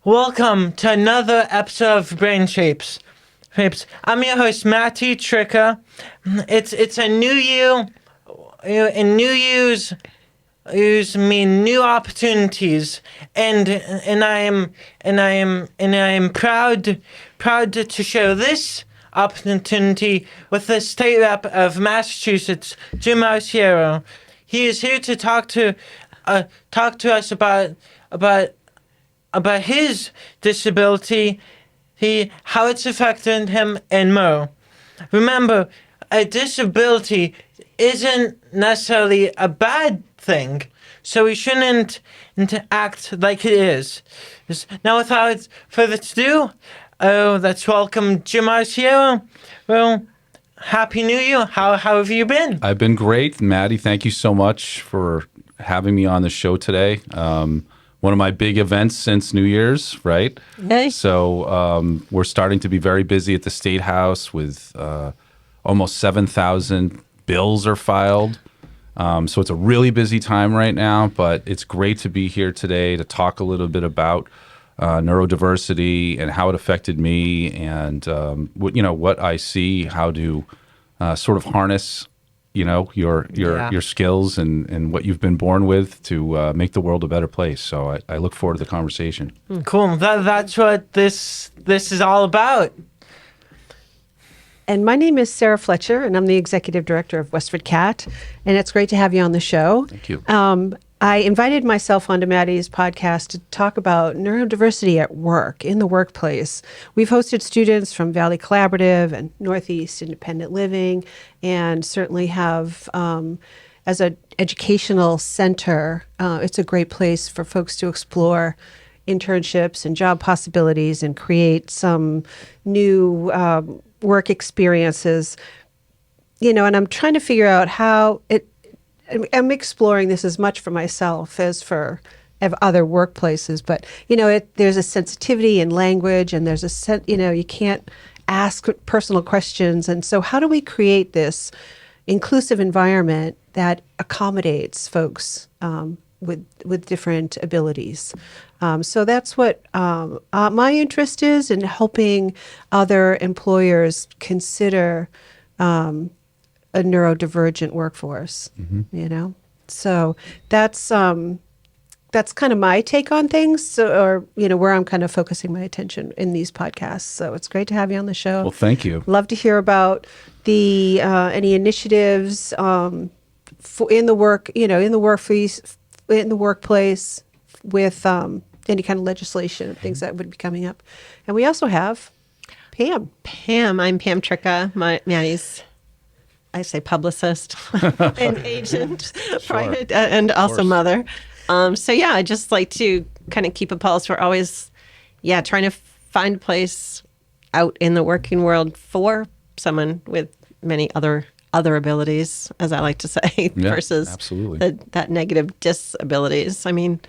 Welcome to another episode of Brain Shapes. I'm your host, Matty, Tricca. It's a new year, and new years mean new opportunities, and I am proud to share this opportunity with the state rep of Massachusetts, Jim Arciero. He is here to talk to us about his disability, how it's affected him, and more. Remember, a disability isn't necessarily a bad thing, so we shouldn't act like it is. Now, without further ado, let's welcome Jim Arciero. Well, Happy New Year. How have you been? I've been great. Matty, thank you so much for having me on the show today. One of my big events since New Year's, right? Hey. So we're starting to be very busy at the State House with almost 7,000 bills are filed. So it's a really busy time right now, but it's great to be here today to talk a little bit about neurodiversity and how it affected me and what I see, how to sort of harness your skills and what you've been born with to make the world a better place. So I look forward to the conversation. Cool. That's what this is all about. And my name is Sarah Fletcher, and I'm the executive director of WestfordCAT, and it's great to have you on the show. Thank you. I invited myself onto Matty's podcast to talk about neurodiversity at work, in the workplace. We've hosted students from Valley Collaborative and Northeast Independent Living, and certainly have, as an educational center, it's a great place for folks to explore internships and job possibilities and create some new work experiences. And I'm trying to figure out how I'm exploring this as much for myself as for other workplaces, but there's a sensitivity in language, and there's you can't ask personal questions, and so how do we create this inclusive environment that accommodates folks with different abilities? So that's what my interest is in helping other employers consider a neurodivergent workforce. Mm-hmm. So that's kind of my take on things, or where I'm kind of focusing my attention in these podcasts. So it's great to have you on the show. Well, thank you. Love to hear about the any initiatives in the workplace with any kind of legislation and things that would be coming up. And we also have Pam. I'm Pam Tricca, Matty's, I say publicist and agent, private, and also mother. I just like to kind of keep a pulse. We're always, trying to find a place out in the working world for someone with many other abilities, as I like to say, versus absolutely. that negative disabilities. I mean,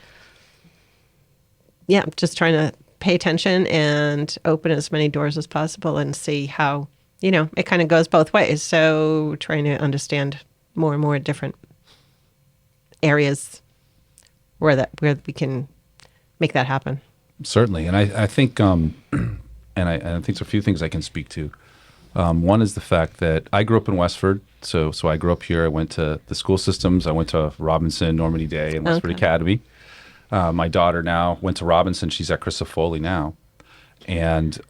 just trying to pay attention and open as many doors as possible and see how, it kind of goes both ways. So trying to understand more and more different areas where we can make that happen. Certainly. And I think, I think there's a few things I can speak to. One is the fact that I grew up in Westford. So I grew up here. I went to the school systems. I went to Robinson, Normandy Day, and Westford Academy. My daughter now went to Robinson. She's at Crisafulli now. And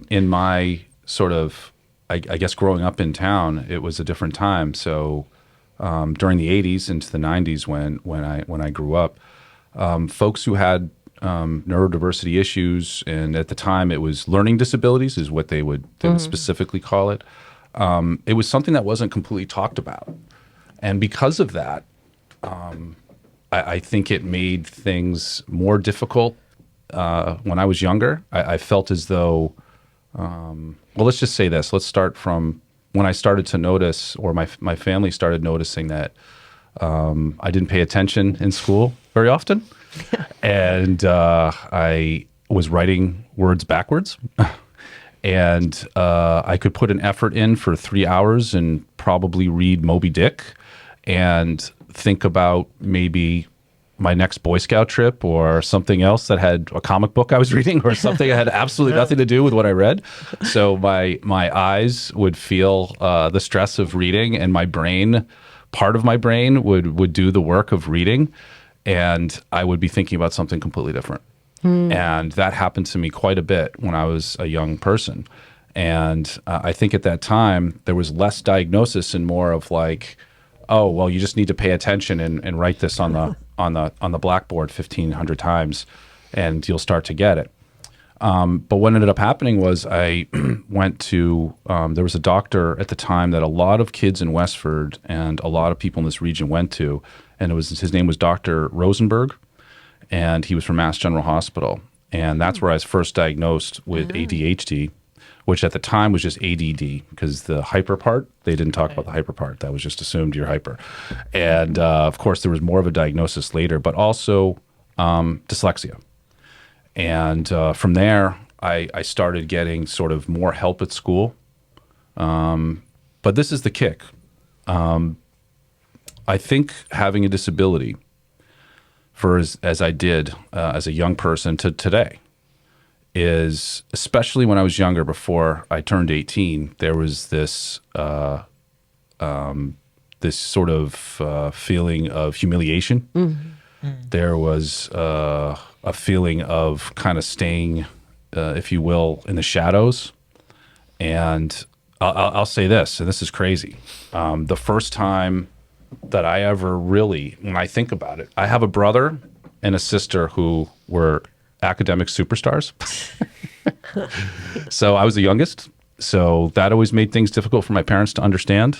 in my sort of, I guess, growing up in town, it was a different time. So during the 80s into the 90s when I grew up, folks who had neurodiversity issues, and at the time it was learning disabilities is what they would specifically call it. It was something that wasn't completely talked about. And because of that, I think it made things more difficult when I was younger. I felt as though, let's just say this. Let's start from when I started to notice, or my family started noticing that I didn't pay attention in school very often. And I was writing words backwards. And I could put an effort in for 3 hours and probably read Moby Dick and think about maybe my next Boy Scout trip or something else that had a comic book I was reading or something that had absolutely nothing to do with what I read. So my eyes would feel the stress of reading, and my brain, part of my brain would do the work of reading, and I would be thinking about something completely different. And that happened to me quite a bit when I was a young person. And I think at that time there was less diagnosis and more of like, oh, well, you just need to pay attention and write this on the blackboard 1,500 times, and you'll start to get it. But what ended up happening was I went to there was a doctor at the time that a lot of kids in Westford and a lot of people in this region went to, and his name was Dr. Rosenberg, and he was from Mass General Hospital, and that's where I was first diagnosed with ADHD. Which at the time was just ADD, because the hyper part, they didn't talk about the hyper part. That was just assumed you're hyper. And of course, there was more of a diagnosis later, but also dyslexia. And from there, I started getting sort of more help at school. But this is the kick. I think having a disability for as I did as a young person to today, is, especially when I was younger, before I turned 18, there was this this sort of feeling of humiliation. There was a feeling of kind of staying, if you will, in the shadows. And I'll say this, and this is crazy. The first time that I ever really, when I think about it, I have a brother and a sister who were academic superstars. So I was the youngest. So that always made things difficult for my parents to understand.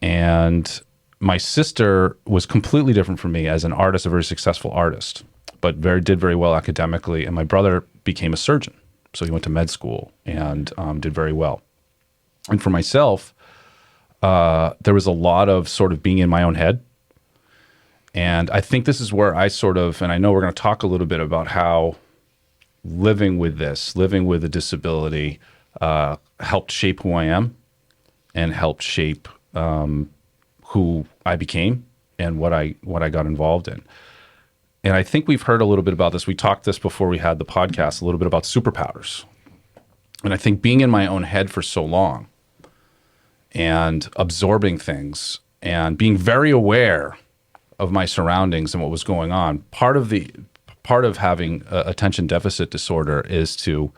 And my sister was completely different from me as an artist, a very successful artist, but did very well academically. And my brother became a surgeon. So he went to med school and did very well. And for myself, there was a lot of sort of being in my own head. And I think this is where I sort of, and I know we're going to talk a little bit about how living with a disability, helped shape who I am and helped shape who I became and what I got involved in. And I think we've heard a little bit about this. We talked this before we had the podcast, a little bit about superpowers. And I think being in my own head for so long and absorbing things and being very aware of my surroundings and what was going on. Part of having attention deficit disorder is to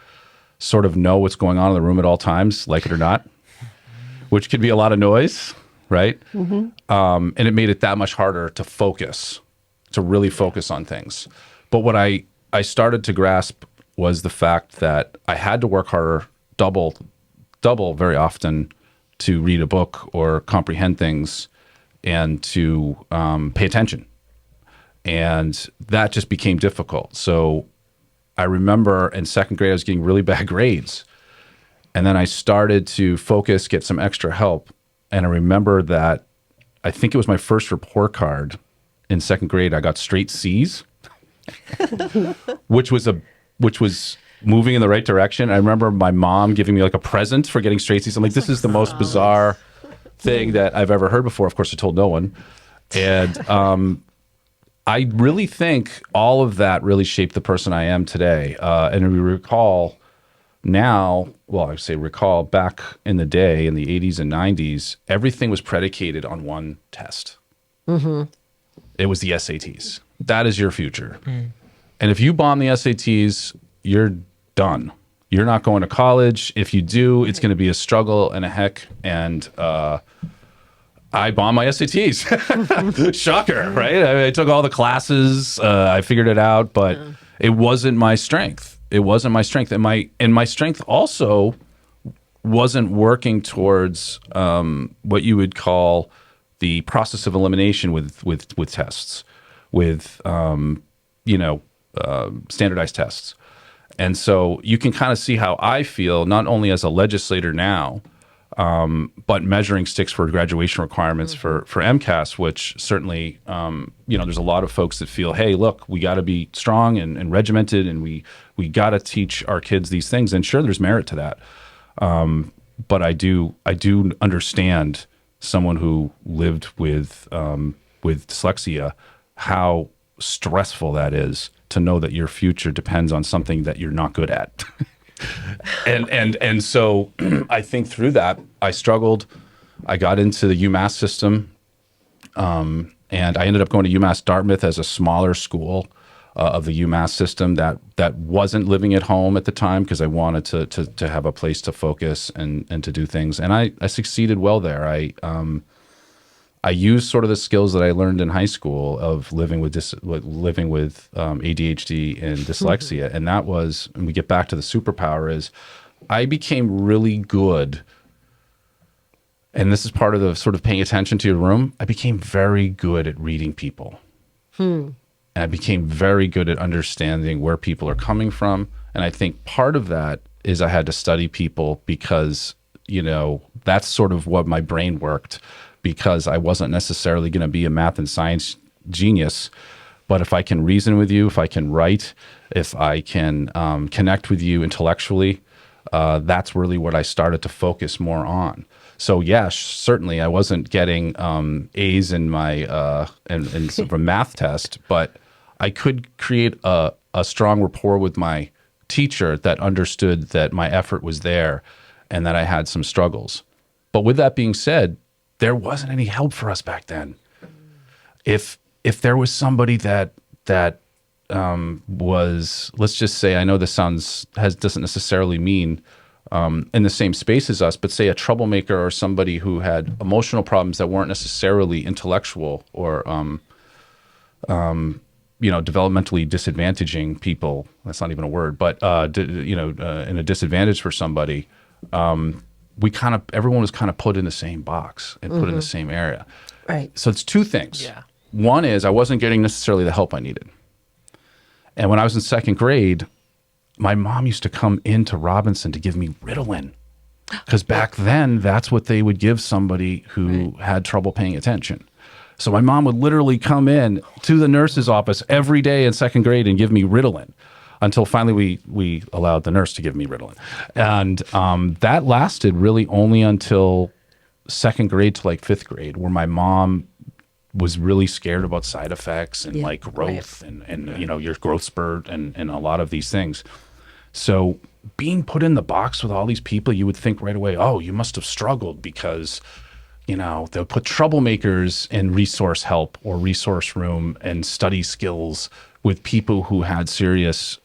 sort of know what's going on in the room at all times, like it or not, which could be a lot of noise, right? And it made it that much harder to focus, to really focus on things. But what I started to grasp was the fact that I had to work harder, double very often, to read a book or comprehend things and to pay attention. And that just became difficult. So I remember in second grade, I was getting really bad grades. And then I started to focus, get some extra help. And I remember that I think it was my first report card in second grade. I got straight C's, which was moving in the right direction. I remember my mom giving me like a present for getting straight C's. I'm like, this is the most bizarre thing that I've ever heard before. Of course, I told no one. And I really think all of that really shaped the person I am today. And we recall now, well, I say recall, back in the day, in the 80s and 90s, everything was predicated on one test. It was the SATs. That is your future. And if you bomb the SATs, you're done. You're not going to college. If you do, it's going to be a struggle and a heck. And I bombed my SATs. Shocker, right? I took all the classes. I figured it out, but it wasn't my strength. It wasn't my strength. And my strength also wasn't working towards what you would call the process of elimination with tests, with standardized tests. And so you can kind of see how I feel, not only as a legislator now, but measuring sticks for graduation requirements for MCAS, which certainly, there's a lot of folks that feel, hey, look, we got to be strong and regimented, and we got to teach our kids these things. And sure, there's merit to that. But I do understand someone who lived with dyslexia, how stressful that is to know that your future depends on something that you're not good at. and so I think through that, I struggled. I got into the UMass system, and I ended up going to UMass Dartmouth as a smaller school of the UMass system that wasn't living at home at the time, because I wanted to have a place to focus and to do things. And I succeeded well there. I used sort of the skills that I learned in high school of living with ADHD and dyslexia, and that was, and we get back to the superpower, is I became really good. And this is part of the sort of paying attention to your room. I became very good at reading people. And I became very good at understanding where people are coming from. And I think part of that is I had to study people because, you know, that's sort of what my brain worked, because I wasn't necessarily going to be a math and science genius. But if I can reason with you, if I can write, if I can connect with you intellectually, that's really what I started to focus more on. So yeah, certainly I wasn't getting A's in my in sort of a math test, but I could create a strong rapport with my teacher that understood that my effort was there and that I had some struggles. But with that being said, there wasn't any help for us back then. If there was somebody that was, let's just say, I know this doesn't necessarily mean in the same space as us, but say a troublemaker or somebody who had emotional problems that weren't necessarily intellectual or developmentally disadvantaging people. That's not even a word, but in a disadvantage for somebody. Everyone was kind of put in the same box and put in the same area. Right. So it's two things. Yeah. One is I wasn't getting necessarily the help I needed. And when I was in second grade, my mom used to come into Robinson to give me Ritalin, because back then that's what they would give somebody who had trouble paying attention. So my mom would literally come in to the nurse's office every day in second grade and give me Ritalin, until finally we allowed the nurse to give me Ritalin. And that lasted really only until second grade to like fifth grade, where my mom was really scared about side effects and like growth and your growth spurt and a lot of these things. So being put in the box with all these people, you would think right away, oh, you must have struggled because, they'll put troublemakers in resource help or resource room and study skills with people who had serious,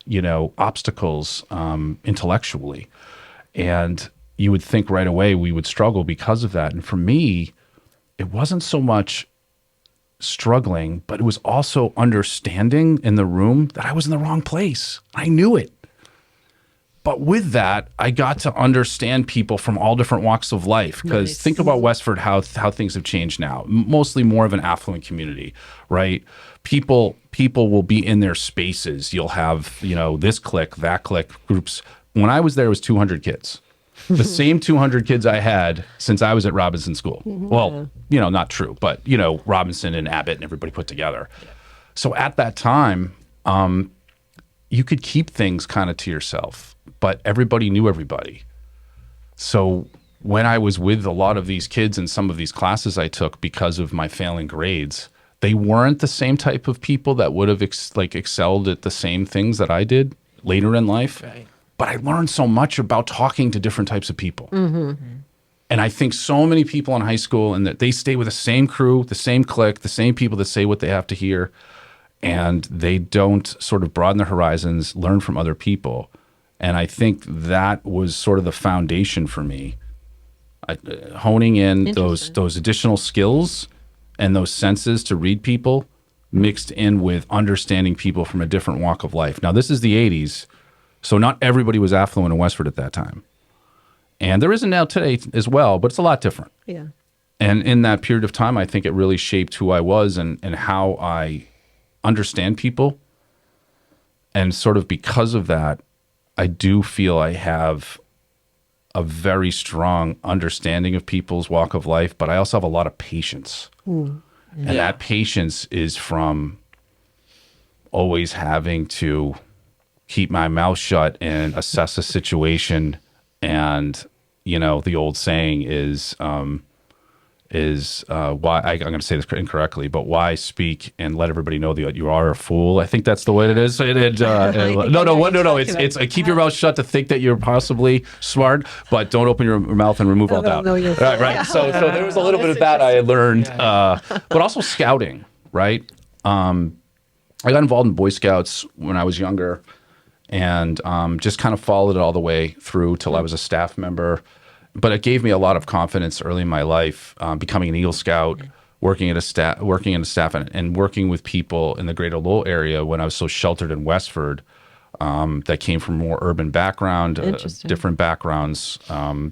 obstacles intellectually. And you would think right away we would struggle because of that. And for me, it wasn't so much struggling, but it was also understanding in the room that I was in the wrong place. I knew it. But with that, I got to understand people from all different walks of life. Because think about Westford, how things have changed now. Mostly more of an affluent community, right? People will be in their spaces. You'll have, this clique, that clique, groups. When I was there, it was 200 kids. The same 200 kids I had since I was at Robinson School. Well, not true, but, Robinson and Abbott and everybody put together. So at that time, you could keep things kind of to yourself, but everybody knew everybody. So when I was with a lot of these kids in some of these classes I took because of my failing grades, they weren't the same type of people that would have excelled at the same things that I did later in life. Right. But I learned so much about talking to different types of people. And I think so many people in high school, and that they stay with the same crew, the same clique, the same people that say what they have to hear, and they don't sort of broaden their horizons, learn from other people. And I think that was sort of the foundation for me, honing in those additional skills and those senses to read people, mixed in with understanding people from a different walk of life. Now, this is the 80s, so not everybody was affluent in Westford at that time. And there isn't now today as well, but it's a lot different. Yeah. And in that period of time, I think it really shaped who I was and how I understand people. And sort of because of that, I do feel I have a very strong understanding of people's walk of life, but I also have a lot of patience. And that patience is from always having to keep my mouth shut and assess a situation. And, the old saying is, is why I'm going to say this incorrectly, but why speak and let everybody know that you are a fool. I think that's the way it is. No. It's keep your mouth shut to think that you're possibly smart, but don't open your mouth and remove all doubt. Right. So there was a little bit of that I learned, but also scouting. Right. I got involved in Boy Scouts when I was younger, and just kind of followed it all the way through till I was a staff member. But it gave me a lot of confidence early in my life, becoming an Eagle Scout, working in a staff, and working with people in the Greater Lowell area when I was so sheltered in Westford, that came from more urban background, different backgrounds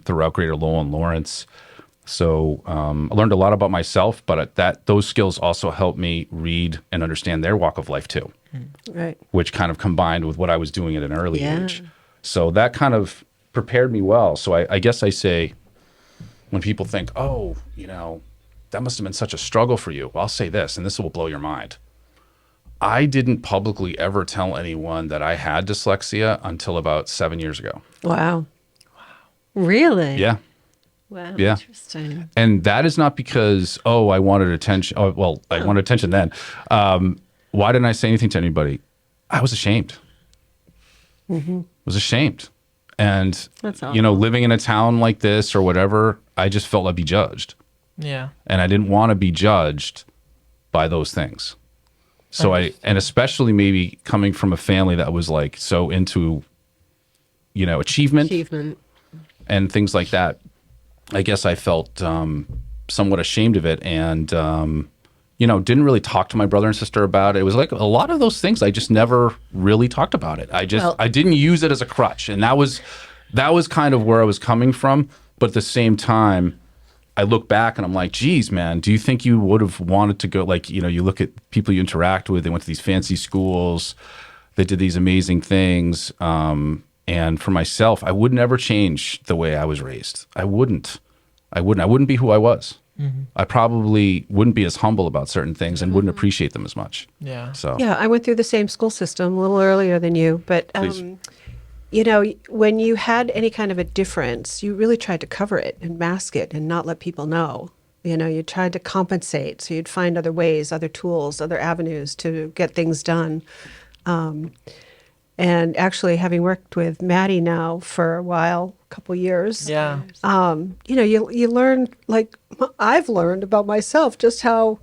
throughout Greater Lowell and Lawrence. So I learned a lot about myself, but those skills also helped me read and understand their walk of life too, right? Which kind of combined with what I was doing at an early age. So that kind of prepared me well. So I guess I say, when people think, oh, that must have been such a struggle for you, I'll say this, and this will blow your mind. I didn't publicly ever tell anyone that I had dyslexia until about 7 years ago. Wow. Really? Yeah. Wow. Yeah. Interesting. And that is not because, I wanted attention. I wanted attention then. Why didn't I say anything to anybody? I was ashamed. I was ashamed. And, That's awful. Living in a town like this or whatever, I just felt I'd be judged. Yeah. And I didn't want to be judged by those things. So and especially maybe coming from a family that was like so into, achievement and things like that, I guess I felt somewhat ashamed of it, and, didn't really talk to my brother and sister about it. It was like a lot of those things, I just never really talked about it. I didn't use it as a crutch. And that was kind of where I was coming from. But at the same time, I look back and I'm like, geez, man, do you think you would have wanted to go, you look at people you interact with, they went to these fancy schools, they did these amazing things. And for myself, I would never change the way I was raised. I wouldn't be who I was. I probably wouldn't be as humble about certain things and wouldn't appreciate them as much. Yeah. So Yeah, I went through the same school system a little earlier than you, but when you had any kind of a difference, you really tried to cover it and mask it and not let people know. You tried to compensate, so you'd find other ways, other tools, other avenues to get things done. And actually, having worked with Matty now for a while, a couple years, you learn, like I've learned about myself, just how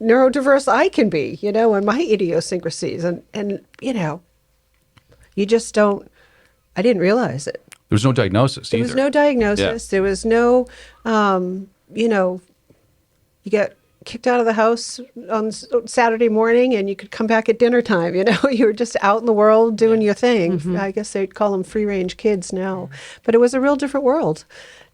neurodiverse I can be, and my idiosyncrasies, and you just don't. I didn't realize it. there was no diagnosis either. There was no diagnosis. Yeah. There was no, you get kicked out of the house on Saturday morning and you could come back at dinner time. You were just out in the world doing your thing. Mm-hmm. I guess they'd call them free range kids now, but it was a real different world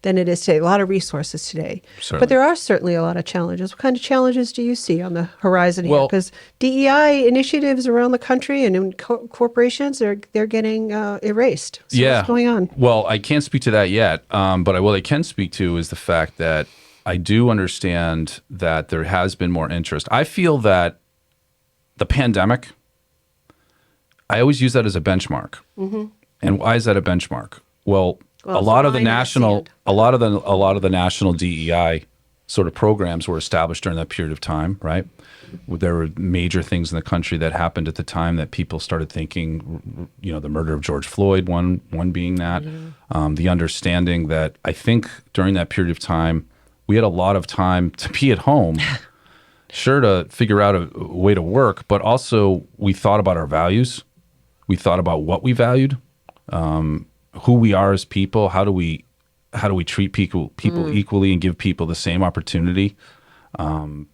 than it is today. A lot of resources today. Certainly. But there are certainly a lot of challenges. What kind of challenges do you see on the horizon here? Well, Because DEI initiatives around the country and in corporations, they're getting erased. So what's going on? Well, I can't speak to that yet, but what I can speak to is the fact that I do understand that there has been more interest. I feel that the pandemic, I always use that as a benchmark. Mm-hmm. And why is that a benchmark? Well, a lot of the national DEI sort of programs were established during that period of time, right? There were major things in the country that happened at the time that people started thinking, the murder of George Floyd, one being that, the understanding that I think during that period of time, we had a lot of time to be at home, sure, to figure out a way to work, but also we thought about our values. We thought about what we valued, who we are as people. How do we treat people equally and give people the same opportunity and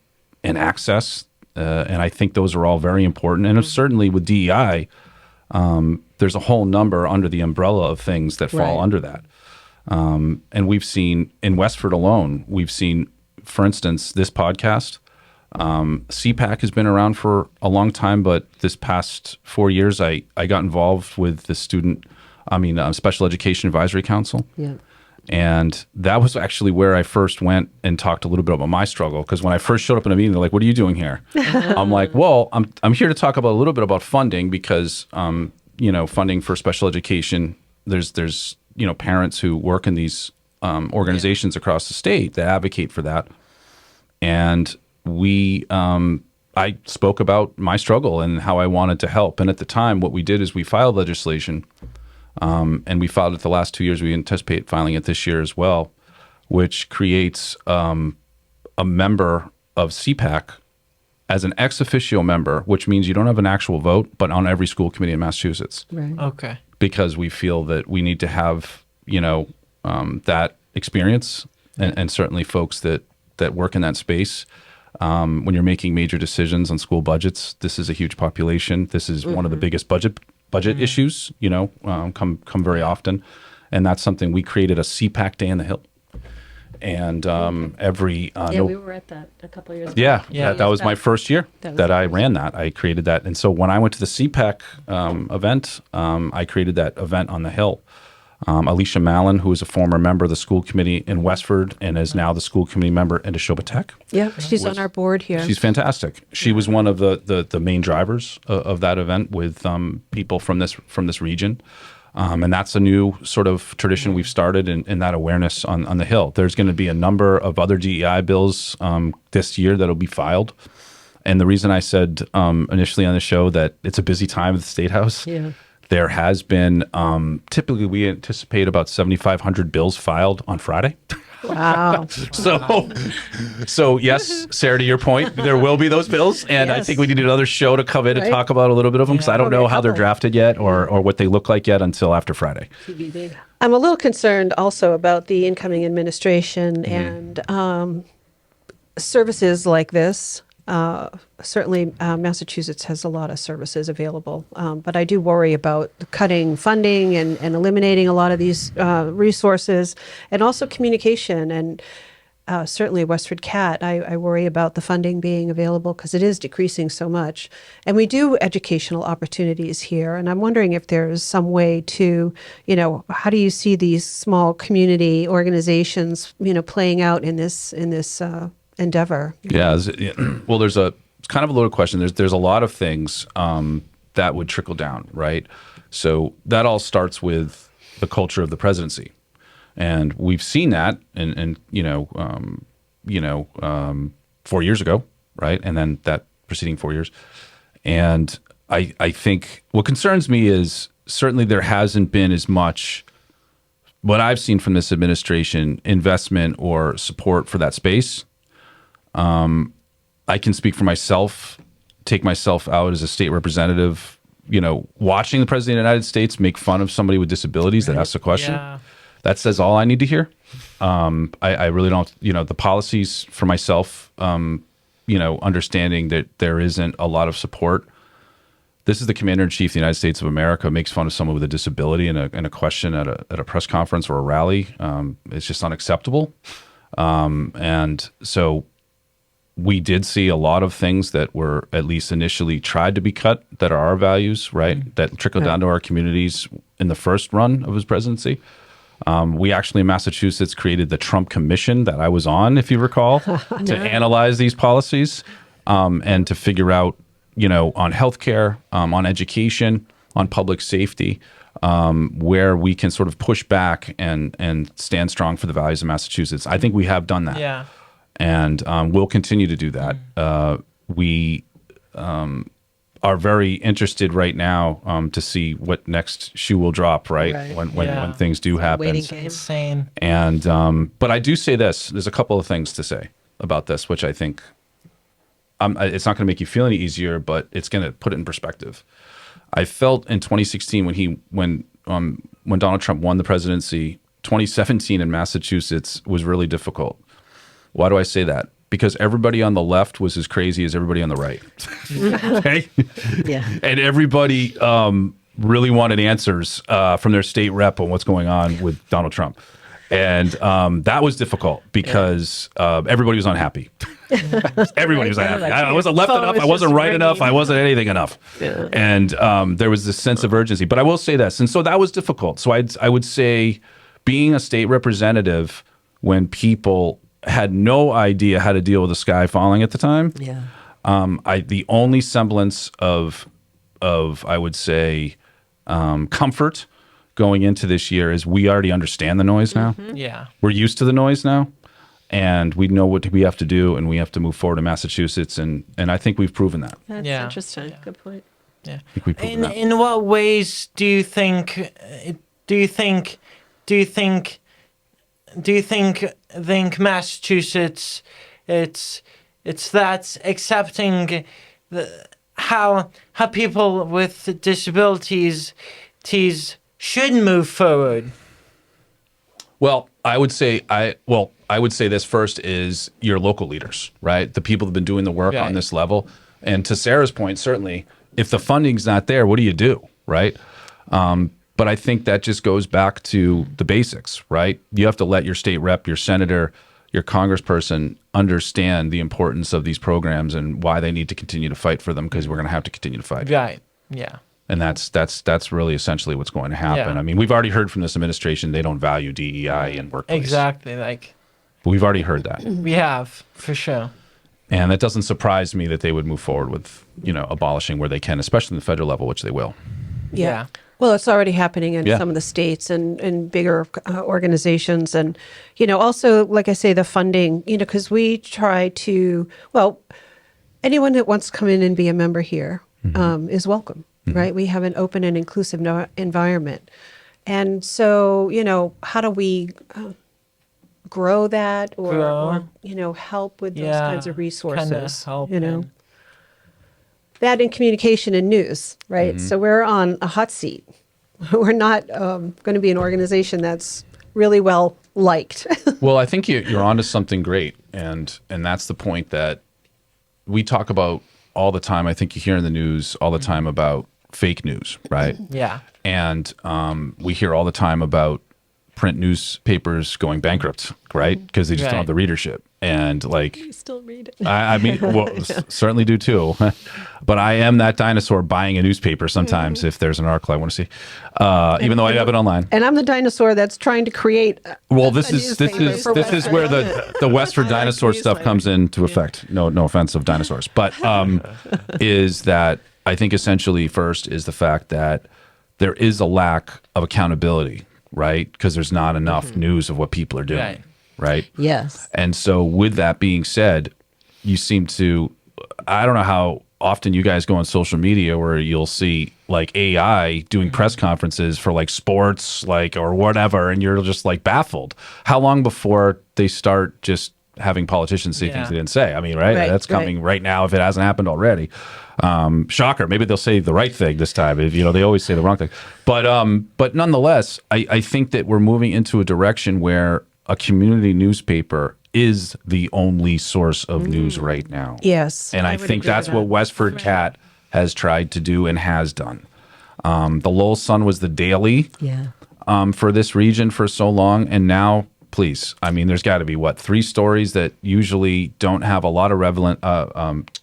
access? And I think those are all very important. And certainly with DEI, there's a whole number under the umbrella of things that fall under that. And we've seen in Westford alone, for instance, this podcast, CPAC has been around for a long time, but this past 4 years, I got involved with the Special Education Advisory Council. Yeah. And that was actually where I first went and talked a little bit about my struggle. Because when I first showed up in a meeting, they're like, "What are you doing here?" I'm like, "Well, I'm here to talk about a little bit about funding because, funding for special education, there's parents who work in these organizations across the state that advocate for that. and I spoke about my struggle and how I wanted to help. And at the time, what we did is we filed legislation, and we filed it the last 2 years. We anticipate filing it this year as well, which creates a member of CPAC as an ex officio member, which means you don't have an actual vote, but on every school committee in Massachusetts. Right. Okay. Because we feel that we need to have, that experience, and certainly folks that work in that space. When you're making major decisions on school budgets, this is a huge population. This is one of the biggest budget issues, come very often. And that's something we created, a CPAC Day in the Hill. And every we were at that a couple of years ago. Yeah, that was my first year that I ran that. I created that. And so when I went to the CPAC event, I created that event on the Hill. Alicia Mallon, who is a former member of the school committee in Westford and is now the school committee member in Neshoba Tech. Yeah, she's on our board here. She's fantastic. She was one of the main drivers of that event with people from this region. And that's a new sort of tradition we've started in that awareness on the Hill. There's going to be a number of other DEI bills this year that'll be filed. And the reason I said initially on the show that it's a busy time at the State House, there has been, typically we anticipate about 7,500 bills filed on Friday. Wow. So yes, Sarah, to your point, there will be those bills. And I think we need another show to come in and talk about a little bit of them, because I don't know how they're drafted yet or what they look like yet until after Friday. I'm a little concerned also about the incoming administration and services like this. Certainly, Massachusetts has a lot of services available, but I do worry about cutting funding and eliminating a lot of these resources, and also communication. And certainly, WestfordCAT, I worry about the funding being available because it is decreasing so much. And we do educational opportunities here, and I'm wondering if there's some way to, how do you see these small community organizations, playing out in this endeavor? Yeah. Well, there's it's kind of a loaded question. There's a lot of things that would trickle down, right? So that all starts with the culture of the presidency, and we've seen that, and 4 years ago, right? And then that preceding 4 years, and I think what concerns me is certainly there hasn't been as much, what I've seen from this administration, investment or support for that space. I can speak for myself, take myself out as a state representative, watching the president of the United States make fun of somebody with disabilities that asks a question. Yeah. That says all I need to hear. I really don't, the policies for myself, understanding that there isn't a lot of support. This is the Commander-in-Chief of the United States of America makes fun of someone with a disability in a question at a press conference or a rally. It's just unacceptable. And so we did see a lot of things that were at least initially tried to be cut that are our values, right? That trickled down to our communities in the first run of his presidency. We actually in Massachusetts created the Trump Commission that I was on, if you recall, to analyze these policies and to figure out, on healthcare, on education, on public safety, where we can sort of push back and stand strong for the values of Massachusetts. I think we have done that. Yeah. And we'll continue to do that. We are very interested right now to see what next shoe will drop, right? When things do happen. Waiting game. Insane. And but I do say this. There's a couple of things to say about this, which I think it's not going to make you feel any easier, but it's going to put it in perspective. I felt in 2016 when Donald Trump won the presidency, 2017 in Massachusetts was really difficult. Why do I say that? Because everybody on the left was as crazy as everybody on the right. Okay? Yeah. And everybody really wanted answers from their state rep on what's going on with Donald Trump. And that was difficult because everybody was unhappy. Everybody was unhappy. I wasn't left enough. I wasn't right enough. I wasn't anything enough. Yeah. And there was this sense of urgency. But I will say this. And so that was difficult. So I would say being a state representative when people had no idea how to deal with the sky falling at the time. Yeah. The only semblance of I would say comfort going into this year is we already understand the noise now. Yeah. We're used to the noise now. and we know what we have to do, and we have to move forward in Massachusetts, and I think we've proven that. That's Yeah. interesting. Good point. Yeah. I think we've proven that. In what ways do you think Massachusetts it's that accepting how people with disabilities should move forward? Well, I would say this first is your local leaders, right? The people that have been doing the work Right. on this level. And to Sarah's point, certainly, if the funding's not there, what do you do, right? But I think that just goes back to the basics, right? You have to let your state rep, your senator, your congressperson understand the importance of these programs and why they need to continue to fight for them, because we're going to have to continue to fight. Right. Yeah. And that's really essentially what's going to happen. Yeah. I mean, we've already heard from this administration they don't value DEI in workplace. Exactly. Like We've already heard that. we have, for sure. And that doesn't surprise me that they would move forward with, abolishing where they can, especially in the federal level, which they will. Yeah. Well, it's already happening in Yeah. some of the states and bigger organizations. And, also, like I say, the funding, because we try to, anyone that wants to come in and be a member here is welcome, right? We have an open and inclusive environment. And so, how do we grow that or help with those kinds of resources? Help That in communication and news, right? So we're on a hot seat. We're not going to be an organization that's really well liked. Well, I think you're onto something great. And that's the point that we talk about all the time. I think you hear in the news all the time about fake news, right? Yeah. And we hear all the time about print newspapers going bankrupt, right? Because they just don't have the readership. And You still read it. I mean, certainly do too. But I am that dinosaur buying a newspaper sometimes if there's an article I want to see, even though I have it online. And I'm the dinosaur that's trying to create. Well, this is where the Westford dinosaur stuff comes into effect. No offense of dinosaurs, but is that I think essentially first is the fact that there is a lack of accountability, right? Because there's not enough news of what people are doing, right? Yes. And so with that being said, you seem to, I don't know how often you guys go on social media where you'll see like AI doing press conferences for like sports, or whatever, and you're just like baffled. How long before they start just having politicians say things they didn't say? I mean, right? That's coming right now if it hasn't happened already. Shocker. Maybe they'll say the right thing this time. If they always say the wrong thing. But nonetheless, I think that we're moving into a direction where a community newspaper is the only source of news right now. Yes. And I think that's what WestfordCAT has tried to do and has done. The Lowell Sun was the daily for this region for so long. And now, please, I mean, there's got to be, 3 stories that usually don't have a lot of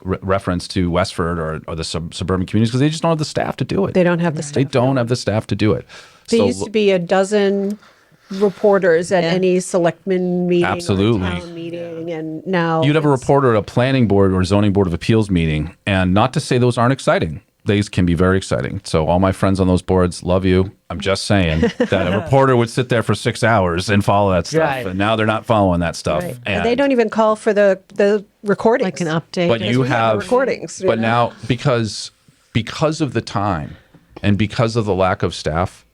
reference to Westford or the suburban communities because they just don't have the staff to do it. They don't have the staff. They don't have the staff to do it. There used to be a dozen reporters at any selectman meeting Absolutely. or town meeting, and now You'd have a reporter at a planning board or zoning board of appeals meeting, and not to say those aren't exciting. These can be very exciting. So all my friends on those boards, love you. I'm just saying that a reporter would sit there for 6 hours and follow that stuff, and now they're not following that stuff. Right. And they don't even call for the recordings, Like an update. But you have recordings. But now because of the time and because of the lack of staff,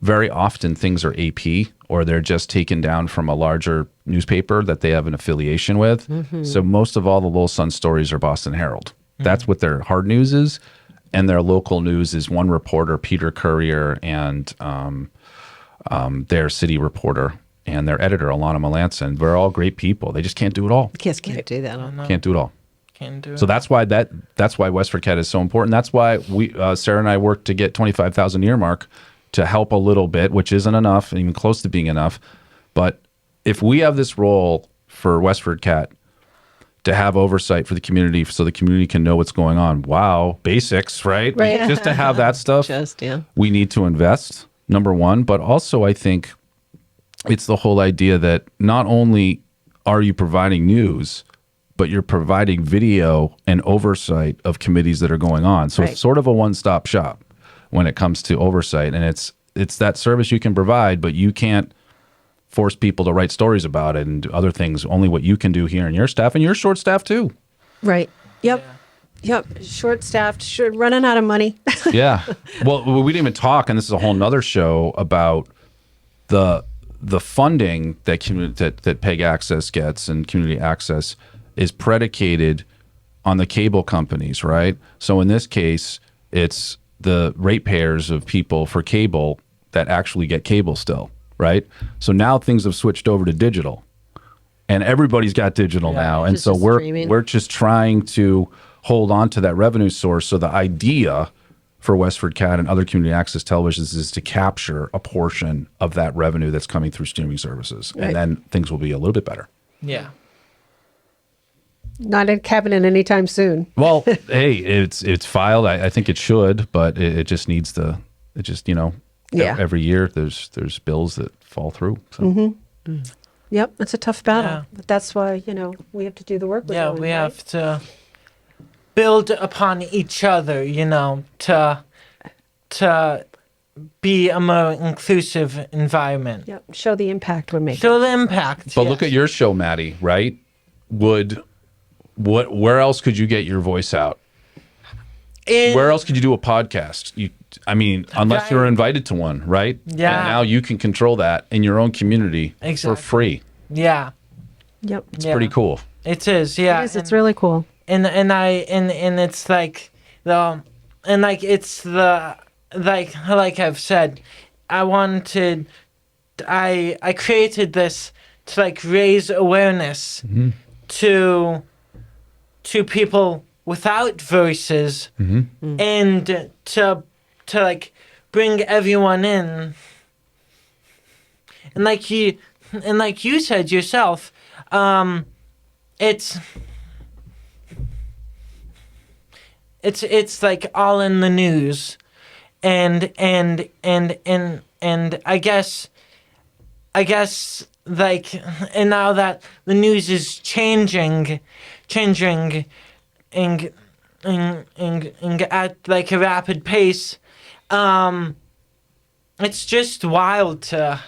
very often things are AP or they're just taken down from a larger newspaper that they have an affiliation with. So most of all the Lowell Sun stories are Boston Herald. That's what their hard news is. And their local news is one reporter, Peter Courier, and their city reporter and their editor, Alana Melanson. They're all great people. They just can't do it all. Kids can't do that. Can't do it all. Can do it. So that's why WestfordCAT is so important. That's why we Sarah and I worked to get 25,000 earmark to help a little bit, which isn't enough, even close to being enough. But if we have this role for WestfordCAT to have oversight for the community so the community can know what's going on. Wow, basics, right? Right. Just to have that stuff, we need to invest, number one. But also I think it's the whole idea that not only are you providing news, but you're providing video and oversight of committees that are going on. So it's sort of a one-stop shop when it comes to oversight. And it's that service you can provide, but you can't force people to write stories about it and other things, only what you can do here and your staff, and you're short staffed too. Right. Yep. Yep. Short staffed, running out of money. Yeah. Well, we didn't even talk, and this is a whole nother show about the funding that that PEG Access gets and community access is predicated on the cable companies, right? So in this case, it's the ratepayers of people for cable that actually get cable still, right? So now things have switched over to digital, and everybody's got digital now, and so we're just trying to hold on to that revenue source. So the idea for WestfordCAT and other community access televisions is to capture a portion of that revenue that's coming through streaming services, and then things will be a little bit better. Yeah. Not happening anytime soon. Well, hey, it's filed. I think it should, but it just needs to. It just every year there's bills that fall through. So. Yep, it's a tough battle, Yeah. but that's why we have to do the work. We're doing, We right? have to build upon each other, to be a more inclusive environment. Yep, show the impact we're making. Show the impact. But look at your show, Matty. Right? Where else could you get your voice out? Where else could you do a podcast? Unless you're invited to one, right? Yeah. And now you can control that in your own community for free. Yeah. Yep, It's pretty cool. It is. Yeah. it is. It's really cool. And it's like it's like I've said, I created this to like raise awareness to people without voices and to like bring everyone in. And like you said yourself, it's like all in the news, and I guess like, and now that the news is changing and at like a rapid pace, it's just wild to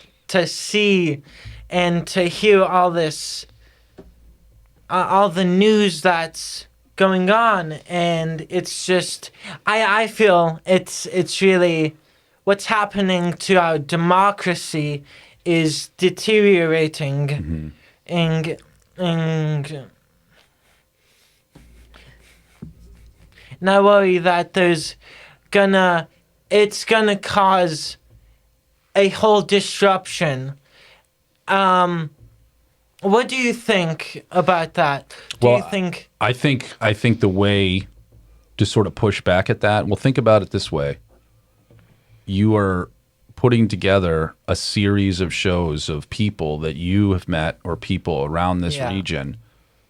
see and to hear all this, all the news that's going on, and it's just I feel it's really what's happening to our democracy is deteriorating, and I worry that it's gonna cause a whole disruption. What do you think about that? Do you think? I think the way to sort of push back at that. Well, think about it this way: you are putting together a series of shows of people that you have met or people around this region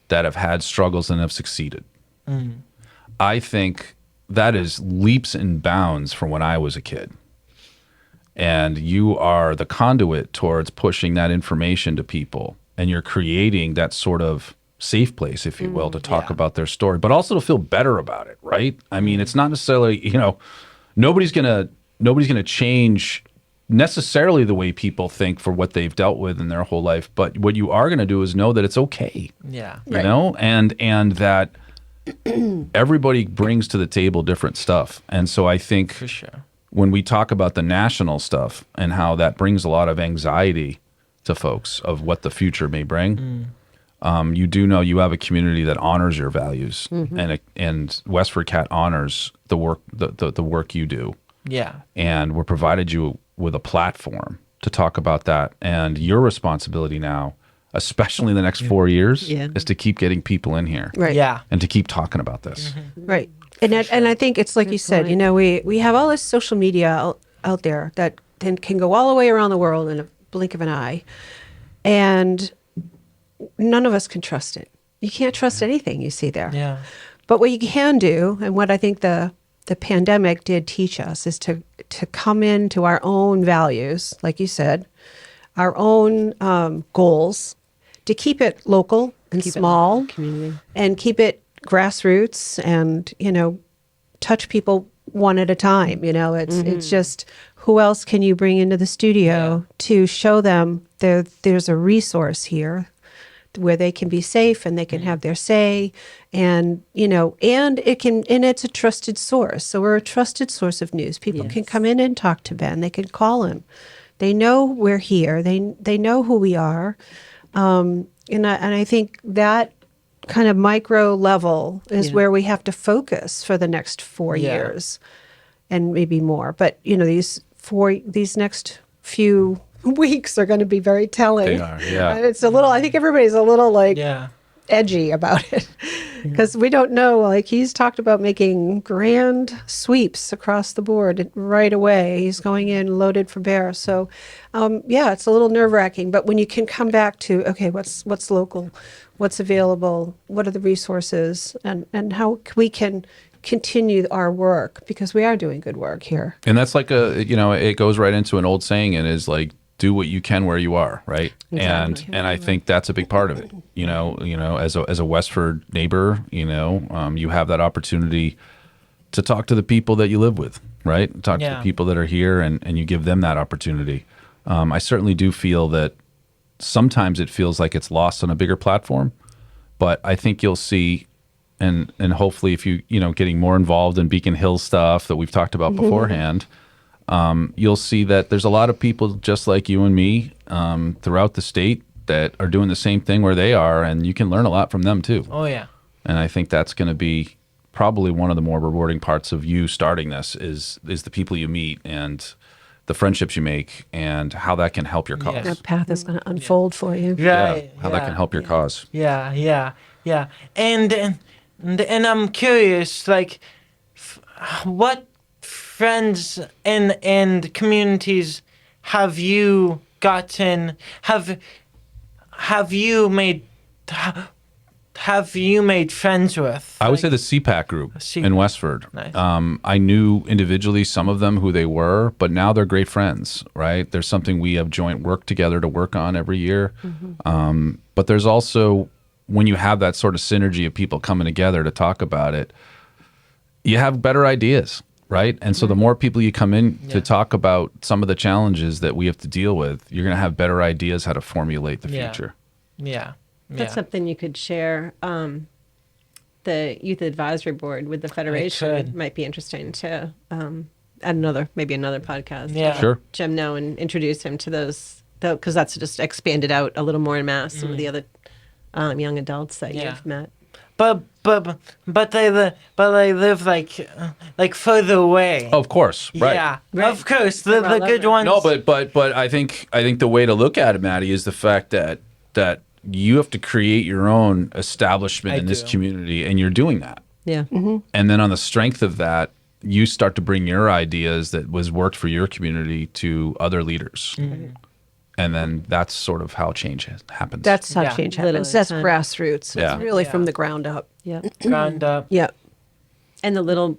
that have had struggles and have succeeded. I think that is leaps and bounds from when I was a kid. And you are the conduit towards pushing that information to people. And you're creating that sort of safe place, if you will, to talk about their story, but also to feel better about it, right? I mean, it's not necessarily, nobody's gonna change necessarily the way people think for what they've dealt with in their whole life. But what you are gonna do is know that it's okay. Yeah. You know, and that everybody brings to the table different stuff. And so I think For sure. when we talk about the national stuff and how that brings a lot of anxiety to folks of what the future may bring, you do know you have a community that honors your values, and WestfordCAT honors the work the work you do. Yeah. And we're provided you with a platform to talk about that. And your responsibility now, especially in the next 4 years, is to keep getting people in here, Right. Yeah. and to keep talking about this. Right. And I think it's like you said, we have all this social media out there that can go all the way around the world in a blink of an eye. And none of us can trust it. You can't trust anything you see there. Yeah. But what you can do, and what I think the pandemic did teach us, is to come into our own values, like you said, our own goals, to keep it local and small, community, and keep it grassroots, and touch people one at a time. It's just, who else can you bring into the studio to show them there's a resource here where they can be safe and they can have their say, and and it's a trusted source. So we're a trusted source of news. People can come in and talk to Ben. They can call him. They know we're here. They know who we are, and I think that kind of micro level is where we have to focus for the next 4 years, and maybe more. But these next few weeks are going to be very telling. They are, yeah. And it's a little, I think everybody's a little edgy about it, because we don't know. Like, he's talked about making grand sweeps across the board right away. He's going in loaded for bear. So it's a little nerve-wracking. But when you can come back to, okay, what's local, what's available, what are the resources, and how we can continue our work, because we are doing good work here. And that's like it goes right into an old saying, and is like, do what you can where you are, right? Exactly. And I think that's a big part of it. As a Westford neighbor, you have that opportunity to talk to the people that you live with, right? Talk to the people that are here, and you give them that opportunity. I certainly do feel that sometimes it feels like it's lost on a bigger platform, but I think you'll see, and hopefully if you getting more involved in Beacon Hill stuff that we've talked about beforehand, you'll see that there's a lot of people just like you and me throughout the state that are doing the same thing where they are, and you can learn a lot from them too. Oh, yeah. And I think that's going to be probably one of the more rewarding parts of you starting this is the people you meet and the friendships you make, and how that can help your cause. Yes. That path is going to unfold for you. Right. How that can help your cause. Yeah. And I'm curious, like, what friends and communities have you gotten? Have you made friends with? I would say the CPAC group in Westford. Nice. I knew individually some of them who they were, but now they're great friends, right? There's something we have joint work together to work on every year. But there's also, when you have that sort of synergy of people coming together to talk about it, you have better ideas, right? And so the more people you come in to talk about some of the challenges that we have to deal with, you're going to have better ideas how to formulate the future. Yeah. That's something you could share. The Youth Advisory Board with the Federation might be interesting to add maybe another podcast. Yeah. Sure. Jim know and introduce him to those, because that's just expanded out a little more en masse. Some of the other young adults that you've met. But they live like further away. Of course, right. Yeah, of course. The good ones. No, but I think the way to look at it, Matty, is the fact that you have to create your own establishment in this community, and you're doing that. Yeah. And then on the strength of that, you start to bring your ideas that was worked for your community to other leaders. And then that's sort of how change happens. That's how change happens. That's grassroots. Yeah. It's really from the ground up. Yeah. Ground up. Yeah. And the little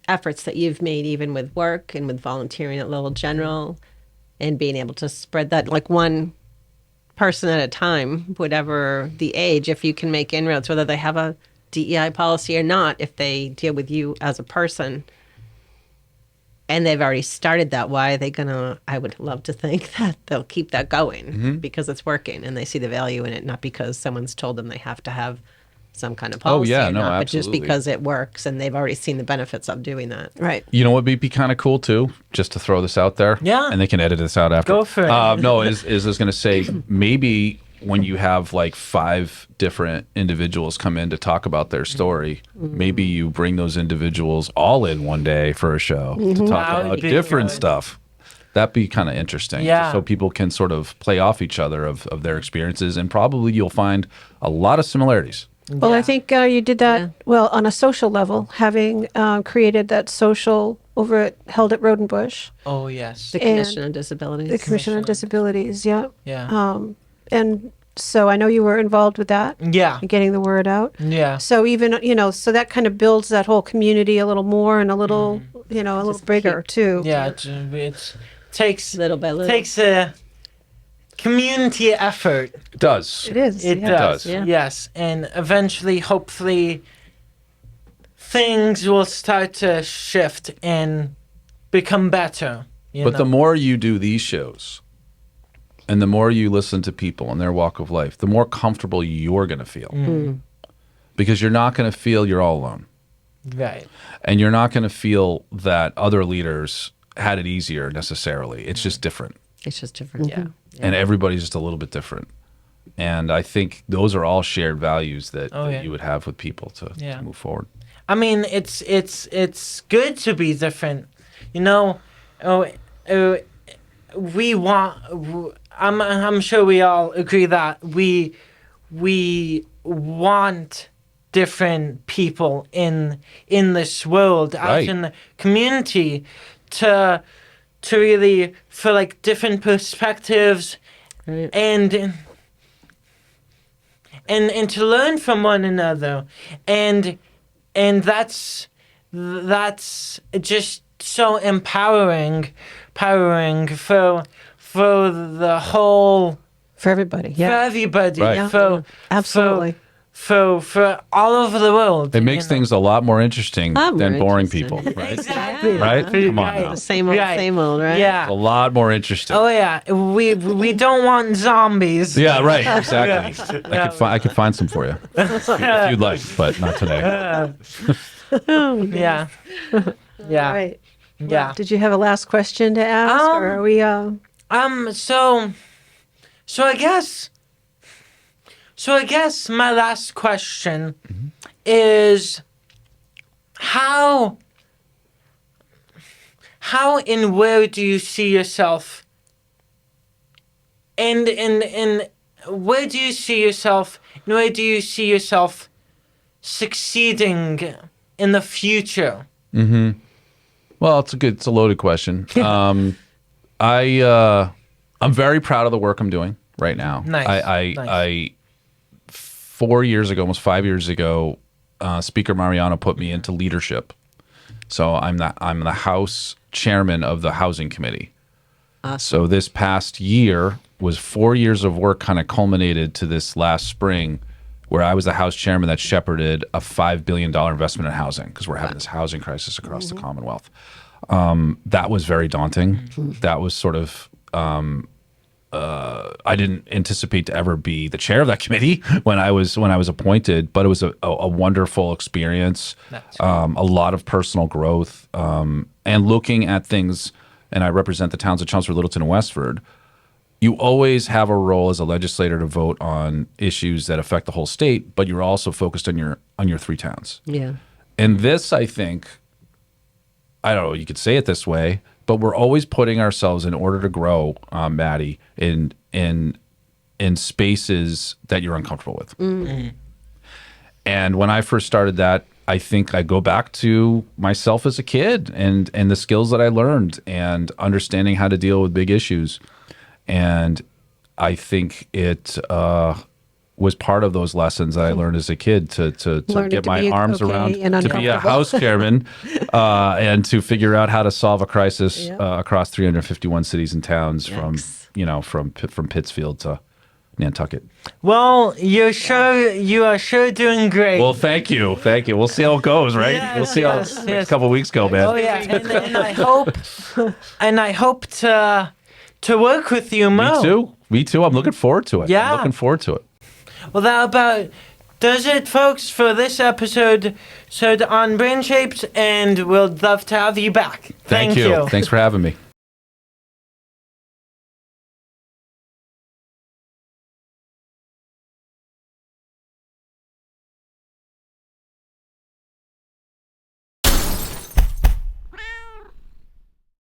efforts that you've made, even with work and with volunteering at Little General, and being able to spread that, like, one person at a time, whatever the age, if you can make inroads, whether they have a DEI policy or not, if they deal with you as a person, and they've already started that, why are they gonna? I would love to think that they'll keep that going because it's working and they see the value in it, not because someone's told them they have to have some kind of policy or not, but just because it works and they've already seen the benefits of doing that. Right. You know what would be kind of cool too, just to throw this out there? Yeah. And they can edit this out after. Go for it. No, I was going to say, maybe when you have like 5 different individuals come in to talk about their story, maybe you bring those individuals all in one day for a show to talk about different stuff. That'd be kind of interesting. Yeah. So people can sort of play off each other of their experiences, and probably you'll find a lot of similarities. Well, I think you did that well on a social level, having created that social held at Rodenbush. Oh, yes. The Commission on Disabilities. The Commission on Disabilities, yeah. Yeah. And so I know you were involved with that. Yeah. And getting the word out. Yeah. So even, so that kind of builds that whole community a little more and a little, a little bigger too. Yeah. It takes little by little. Takes a community effort. It does. It is. It yeah. does. Yeah. Yes. And eventually, hopefully, things will start to shift and become better. But the more you do these shows, and the more you listen to people and their walk of life, the more comfortable you're going to feel. Because you're not going to feel you're all alone. Right. And you're not going to feel that other leaders had it easier necessarily. It's just different. It's just different. Yeah. And everybody's just a little bit different. And I think those are all shared values that, that you would have with people to move forward. I mean, it's good to be different. You know, we want. I'm sure we all agree that we want different people in this world, out in the community, to really, for like different perspectives, and to learn from one another, and that's just so empowering for the whole, For everybody. for Yeah. everybody, Right. Absolutely. for all over the world. It makes things a lot more interesting More than boring interesting. people, right? Exactly. Right? Come on Right. now. The same old, right? Yeah. A lot more interesting. Oh yeah. We don't want zombies. Yeah, right. Exactly. I could find some for you if you'd like, but not today. Yeah. Yeah. Right. Yeah. Did you have a last question to ask, or are we? So I guess my last question is how and where do you see yourself, and where do you see yourself, and where do you see yourself succeeding in the future? Well, it's a loaded question. I'm very proud of the work I'm doing right now. Nice. I 4 years ago, almost 5 years ago, Speaker Mariano put me into leadership. So I'm the House chairman of the Housing Committee. Awesome. So this past year was 4 years of work kind of culminated to this last spring, where I was the House chairman that shepherded a $5 billion investment in housing, because we're having this housing crisis across the Commonwealth. That was very daunting. That was sort of, I didn't anticipate to ever be the chair of that committee when I was appointed, but it was a wonderful experience, a lot of personal growth, and looking at things. And I represent the towns of Chelmsford, Littleton, and Westford. You always have a role as a legislator to vote on issues that affect the whole state, but you're also focused on your three towns. Yeah. And this, I think, I don't know, you could say it this way, but we're always putting ourselves in order to grow, Matty, in spaces that you're uncomfortable with. And when I first started that, I think I go back to myself as a kid and the skills that I learned and understanding how to deal with big issues. And I think it was part of those lessons that I learned as a kid to Learning get to my be arms okay around, and to be a uncomfortable. House chairman, and to figure out how to solve a crisis across 351 cities and towns from Pittsfield to Nantucket. Well, you are sure doing great. Well, thank you. We'll see how it goes, right? Yes, We'll see how yes, the next yes. couple of weeks go, man. Oh yeah, and I hope to work with you more. Me too. I'm looking forward to it. Yeah. I'm looking forward to it. Well, that about does it, folks, for this episode on Brain Shapes, and we'll love to have you back. Thank you. Thanks for having me.